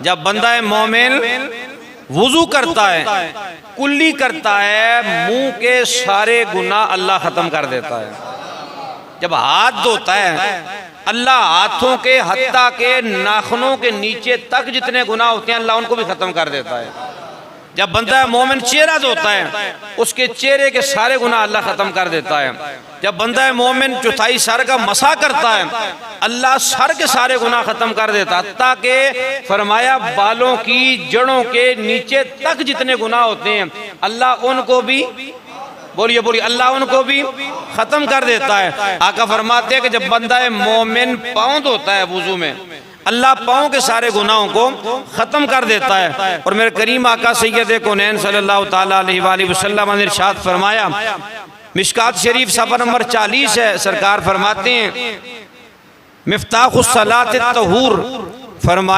जब बंदा मोमिन वुजू करता है, कुल्ली करता है, मुंह के सारे गुनाह अल्लाह खत्म कर देता है। जब हाथ धोता है, अल्लाह हाथों के हत्ता के नाखूनों के नीचे तक जितने गुनाह होते हैं अल्लाह उनको भी खत्म कर देता है। जब बंदा मोमिन चेहरा धोता है, उसके चेहरे के सारे गुनाह अल्लाह खत्म कर देता है। जब बंदा मोमिन चौथाई सर का मसा करता है, अल्लाह सर के सारे गुनाह खत्म कर देता है। ताकि फरमाया बालों की जड़ों के नीचे तक जितने गुनाह होते हैं अल्लाह उनको भी, बोलिए बोलिए, अल्लाह उनको भी खत्म कर देता है। आका फरमाते हैं कि जब बंदा मोमिन पाँव धोता है वुजू में, अल्लाह पाँव के सारे गुनाहों को ख़त्म कर देता है। और मेरे करीम आका सैयद कौनैन सल्लल्लाहु ताला अलैहि वसल्लम ने इरशाद फरमाया, मिशकात शरीफ सफ़ा नंबर 40 है, सरकार फरमाते हैं मिफ्ताहुस सलात तहूर, फरमाया